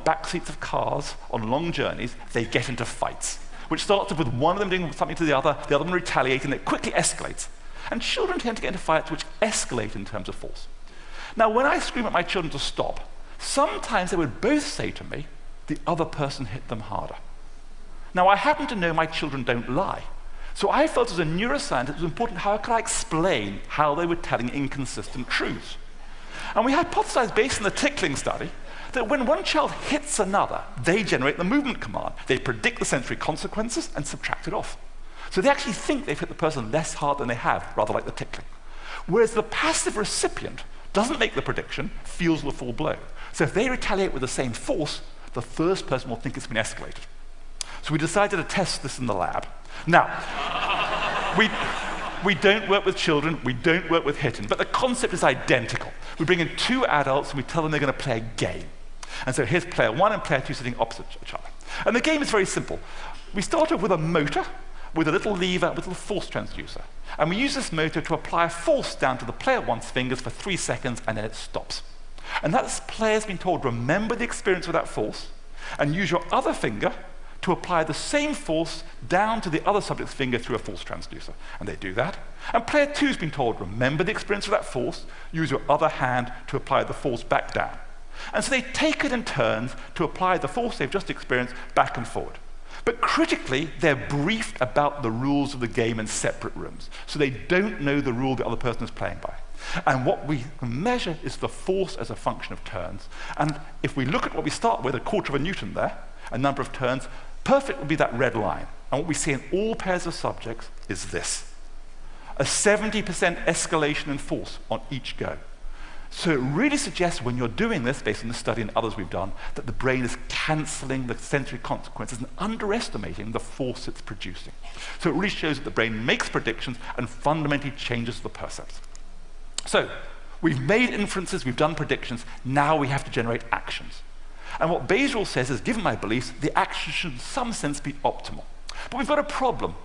back seats of cars on long journeys, they get into fights, which starts off with one of them doing something to the other one retaliating, and it quickly escalates. And children tend to get into fights which escalate in terms of force. Now, when I scream at my children to stop, sometimes they would both say to me, the other person hit them harder. Now, I happen to know my children don't lie. So I felt as a neuroscientist it was important how could I explain how they were telling inconsistent truths. And we hypothesized, based on the tickling study, that when one child hits another, they generate the movement command. They predict the sensory consequences and subtract it off. So they actually think they've hit the person less hard than they have, rather like the tickling. Whereas the passive recipient doesn't make the prediction, feels the full blow. So if they retaliate with the same force, the first person will think it's been escalated. So we decided to test this in the lab. Now, we don't work with children, we don't work with hitting, but the concept is identical. We bring in two adults and we tell them they're going to play a game. And so here's player one and player two sitting opposite each other. And the game is very simple. We start off with a motor, with a little lever, with a little force transducer. And we use this motor to apply a force down to the player one's fingers for 3 seconds, and then it stops. And that player's been told, remember the experience of that force, and use your other finger to apply the same force down to the other subject's finger through a force transducer. And they do that. And player two's been told, remember the experience of that force, use your other hand to apply the force back down. And so they take it in turns to apply the force they've just experienced back and forward. But critically, they're briefed about the rules of the game in separate rooms. So they don't know the rule the other person is playing by. And what we can measure is the force as a function of turns. And if we look at what we start with, 1/4 of a Newton there, a number of turns, perfect would be that red line. And what we see in all pairs of subjects is this: a 70% escalation in force on each go. So it really suggests, when you're doing this, based on this study and others we've done, that the brain is cancelling the sensory consequences and underestimating the force it's producing. So it really shows that the brain makes predictions and fundamentally changes the percepts. So we've made inferences, we've done predictions, now we have to generate actions. And what Bayes' says is, given my beliefs, the action should in some sense be optimal. But we've got a problem.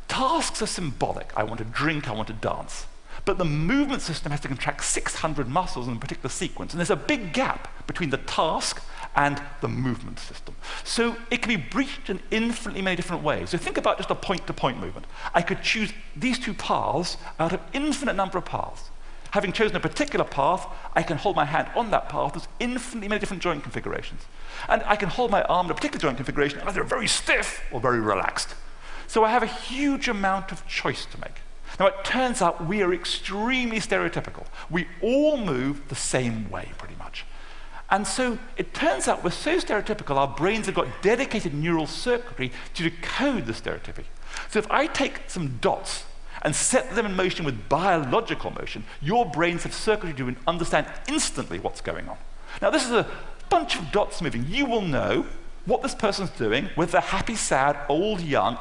Tasks are symbolic. I want to drink, I want to dance. But the movement system has to contract 600 muscles in a particular sequence, and there's a big gap between the task and the movement system. So it can be breached in infinitely many different ways. So think about just a point-to-point movement. I could choose these two paths out of infinite number of paths. Having chosen a particular path, I can hold my hand on that path. There's infinitely many different joint configurations. And I can hold my arm in a particular joint configuration, either very stiff or very relaxed. So I have a huge amount of choice to make. Now, it turns out we are extremely stereotypical. We all move the same way, pretty much. And so it turns out we're so stereotypical, our brains have got dedicated neural circuitry to decode the stereotypy. So if I take some dots and set them in motion with biological motion, your brains have circuitry to understand instantly what's going on. Now, this is a bunch of dots moving. You will know what this person's doing, whether they're happy, sad, old, young,